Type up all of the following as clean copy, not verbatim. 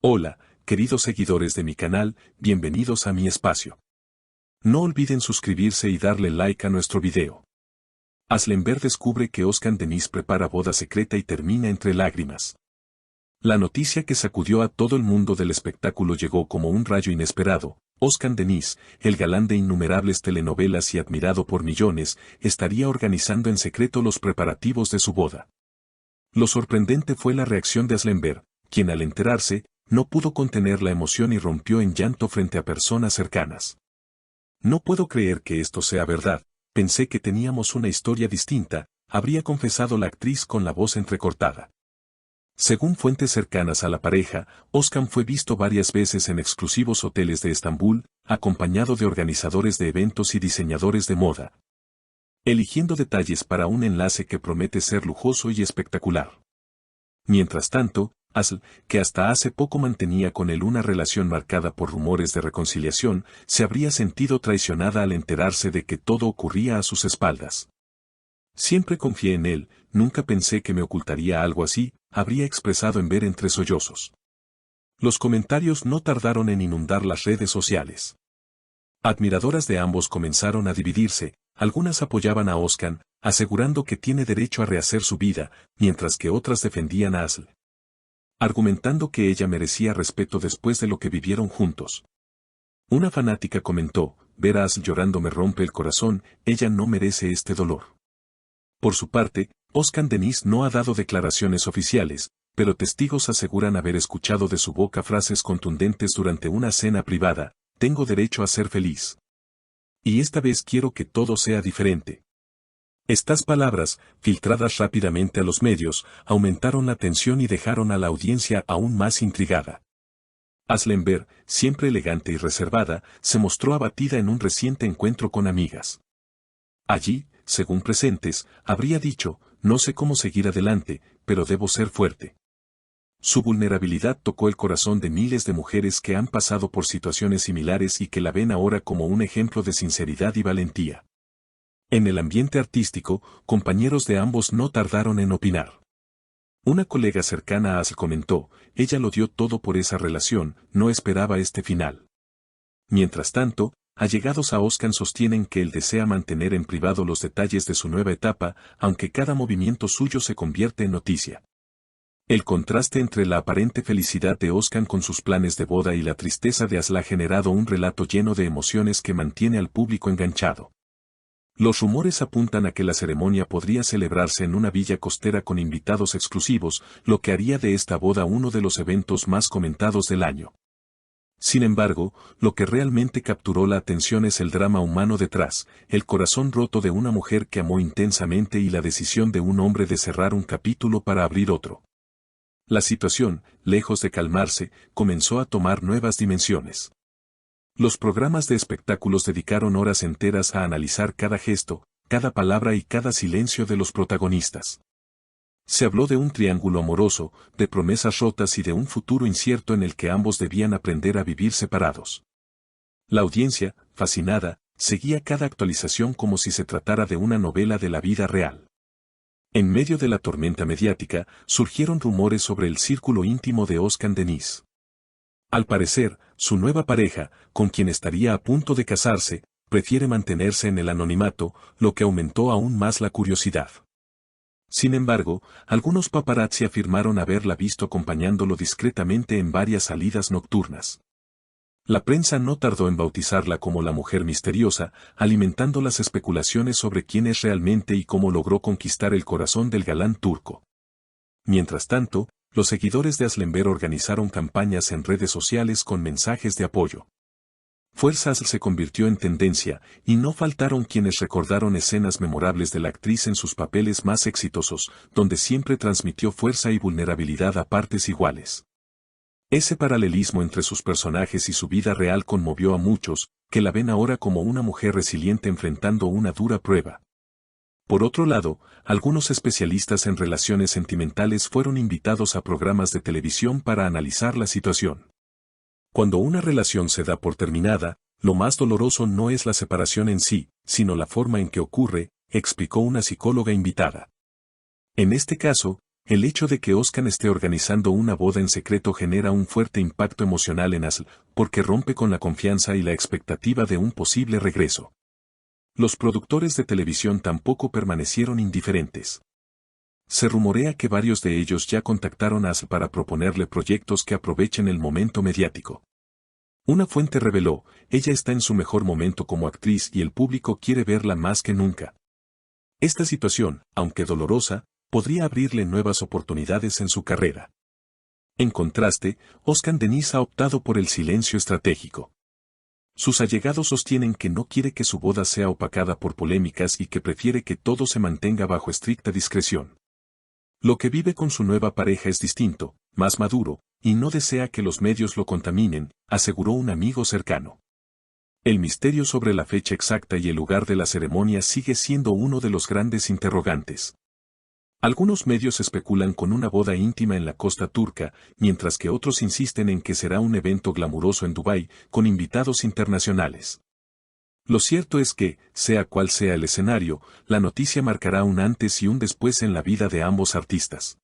Hola, queridos seguidores de mi canal, bienvenidos a mi espacio. No olviden suscribirse y darle like a nuestro video. Aslemberg descubre que Özkan Deniz prepara boda secreta y termina entre lágrimas. La noticia que sacudió a todo el mundo del espectáculo llegó como un rayo inesperado. Özkan Deniz, el galán de innumerables telenovelas y admirado por millones, estaría organizando en secreto los preparativos de su boda. Lo sorprendente fue la reacción de Aslemberg, quien al enterarse, no pudo contener la emoción y rompió en llanto frente a personas cercanas. No puedo creer que esto sea verdad, pensé que teníamos una historia distinta, habría confesado la actriz con la voz entrecortada. Según fuentes cercanas a la pareja, Özkan fue visto varias veces en exclusivos hoteles de Estambul, acompañado de organizadores de eventos y diseñadores de moda, eligiendo detalles para un enlace que promete ser lujoso y espectacular. Mientras tanto, Asl, que hasta hace poco mantenía con él una relación marcada por rumores de reconciliación, se habría sentido traicionada al enterarse de que todo ocurría a sus espaldas. Siempre confié en él, nunca pensé que me ocultaría algo así, habría expresado en ver entre sollozos. Los comentarios no tardaron en inundar las redes sociales. Admiradoras de ambos comenzaron a dividirse, algunas apoyaban a Özkan, asegurando que tiene derecho a rehacer su vida, mientras que otras defendían a Asl, argumentando que ella merecía respeto después de lo que vivieron juntos. Una fanática comentó, ver a Asl llorando me rompe el corazón, ella no merece este dolor. Por su parte, Özkan Deniz no ha dado declaraciones oficiales, pero testigos aseguran haber escuchado de su boca frases contundentes durante una cena privada, tengo derecho a ser feliz. Y esta vez quiero que todo sea diferente. Estas palabras, filtradas rápidamente a los medios, aumentaron la tensión y dejaron a la audiencia aún más intrigada. Aslemberg, siempre elegante y reservada, se mostró abatida en un reciente encuentro con amigas. Allí, según presentes, habría dicho, no sé cómo seguir adelante, pero debo ser fuerte. Su vulnerabilidad tocó el corazón de miles de mujeres que han pasado por situaciones similares y que la ven ahora como un ejemplo de sinceridad y valentía. En el ambiente artístico, compañeros de ambos no tardaron en opinar. Una colega cercana a Asl comentó, ella lo dio todo por esa relación, no esperaba este final. Mientras tanto, allegados a Özkan sostienen que él desea mantener en privado los detalles de su nueva etapa, aunque cada movimiento suyo se convierte en noticia. El contraste entre la aparente felicidad de Özkan con sus planes de boda y la tristeza de Asl ha generado un relato lleno de emociones que mantiene al público enganchado. Los rumores apuntan a que la ceremonia podría celebrarse en una villa costera con invitados exclusivos, lo que haría de esta boda uno de los eventos más comentados del año. Sin embargo, lo que realmente capturó la atención es el drama humano detrás, el corazón roto de una mujer que amó intensamente y la decisión de un hombre de cerrar un capítulo para abrir otro. La situación, lejos de calmarse, comenzó a tomar nuevas dimensiones. Los programas de espectáculos dedicaron horas enteras a analizar cada gesto, cada palabra y cada silencio de los protagonistas. Se habló de un triángulo amoroso, de promesas rotas y de un futuro incierto en el que ambos debían aprender a vivir separados. La audiencia, fascinada, seguía cada actualización como si se tratara de una novela de la vida real. En medio de la tormenta mediática, surgieron rumores sobre el círculo íntimo de Özkan Deniz. Al parecer, su nueva pareja, con quien estaría a punto de casarse, prefiere mantenerse en el anonimato, lo que aumentó aún más la curiosidad. Sin embargo, algunos paparazzi afirmaron haberla visto acompañándolo discretamente en varias salidas nocturnas. La prensa no tardó en bautizarla como la mujer misteriosa, alimentando las especulaciones sobre quién es realmente y cómo logró conquistar el corazón del galán turco. Mientras tanto, los seguidores de Aslemberg organizaron campañas en redes sociales con mensajes de apoyo. Fuerza Asl se convirtió en tendencia, y no faltaron quienes recordaron escenas memorables de la actriz en sus papeles más exitosos, donde siempre transmitió fuerza y vulnerabilidad a partes iguales. Ese paralelismo entre sus personajes y su vida real conmovió a muchos, que la ven ahora como una mujer resiliente enfrentando una dura prueba. Por otro lado, algunos especialistas en relaciones sentimentales fueron invitados a programas de televisión para analizar la situación. Cuando una relación se da por terminada, lo más doloroso no es la separación en sí, sino la forma en que ocurre, explicó una psicóloga invitada. En este caso, El hecho de que Oscar esté organizando una boda en secreto genera un fuerte impacto emocional en Asl, porque rompe con la confianza y la expectativa de un posible regreso. Los productores de televisión tampoco permanecieron indiferentes. Se rumorea que varios de ellos ya contactaron a Asl para proponerle proyectos que aprovechen el momento mediático. Una fuente reveló, ella está en su mejor momento como actriz y el público quiere verla más que nunca. Esta situación, aunque dolorosa, podría abrirle nuevas oportunidades en su carrera. En contraste, Oscar Denis ha optado por el silencio estratégico. Sus allegados sostienen que no quiere que su boda sea opacada por polémicas y que prefiere que todo se mantenga bajo estricta discreción. Lo que vive con su nueva pareja es distinto, más maduro, y no desea que los medios lo contaminen, aseguró un amigo cercano. El misterio sobre la fecha exacta y el lugar de la ceremonia sigue siendo uno de los grandes interrogantes. Algunos medios especulan con una boda íntima en la costa turca, mientras que otros insisten en que será un evento glamuroso en Dubái, con invitados internacionales. Lo cierto es que, sea cual sea el escenario, la noticia marcará un antes y un después en la vida de ambos artistas.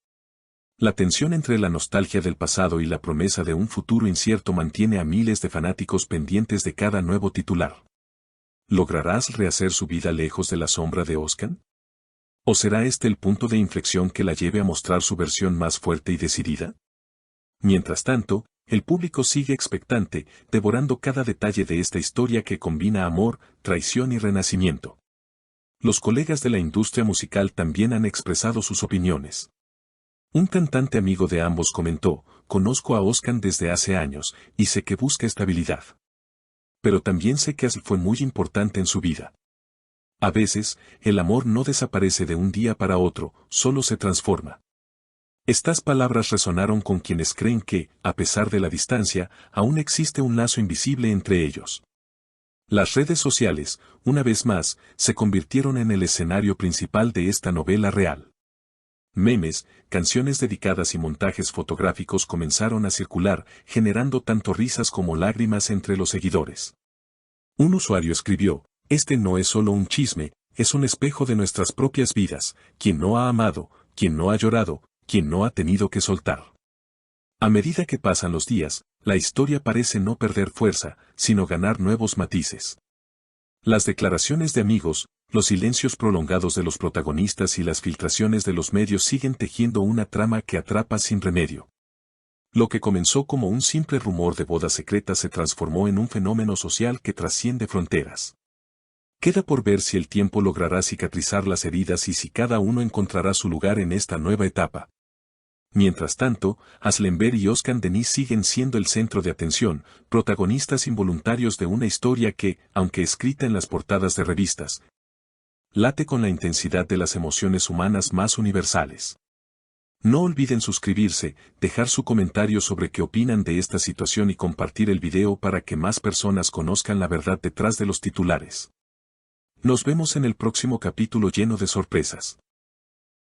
La tensión entre la nostalgia del pasado y la promesa de un futuro incierto mantiene a miles de fanáticos pendientes de cada nuevo titular. ¿Lograrás rehacer su vida lejos de la sombra de Oscar? ¿O será este el punto de inflexión que la lleve a mostrar su versión más fuerte y decidida? Mientras tanto, el público sigue expectante, devorando cada detalle de esta historia que combina amor, traición y renacimiento. Los colegas de la industria musical también han expresado sus opiniones. Un cantante amigo de ambos comentó, conozco a Oscar desde hace años, y sé que busca estabilidad. Pero también sé que Asl fue muy importante en su vida. A veces, el amor no desaparece de un día para otro, solo se transforma. Estas palabras resonaron con quienes creen que, a pesar de la distancia, aún existe un lazo invisible entre ellos. Las redes sociales, una vez más, se convirtieron en el escenario principal de esta novela real. Memes, canciones dedicadas y montajes fotográficos comenzaron a circular, generando tanto risas como lágrimas entre los seguidores. Un usuario escribió, este no es solo un chisme, es un espejo de nuestras propias vidas, quien no ha amado, quien no ha llorado, quien no ha tenido que soltar. A medida que pasan los días, la historia parece no perder fuerza, sino ganar nuevos matices. Las declaraciones de amigos, los silencios prolongados de los protagonistas y las filtraciones de los medios siguen tejiendo una trama que atrapa sin remedio. Lo que comenzó como un simple rumor de boda secreta se transformó en un fenómeno social que trasciende fronteras. Queda por ver si el tiempo logrará cicatrizar las heridas y si cada uno encontrará su lugar en esta nueva etapa. Mientras tanto, Aslember y Oscar Denis siguen siendo el centro de atención, protagonistas involuntarios de una historia que, aunque escrita en las portadas de revistas, late con la intensidad de las emociones humanas más universales. No olviden suscribirse, dejar su comentario sobre qué opinan de esta situación y compartir el video para que más personas conozcan la verdad detrás de los titulares. Nos vemos en el próximo capítulo lleno de sorpresas.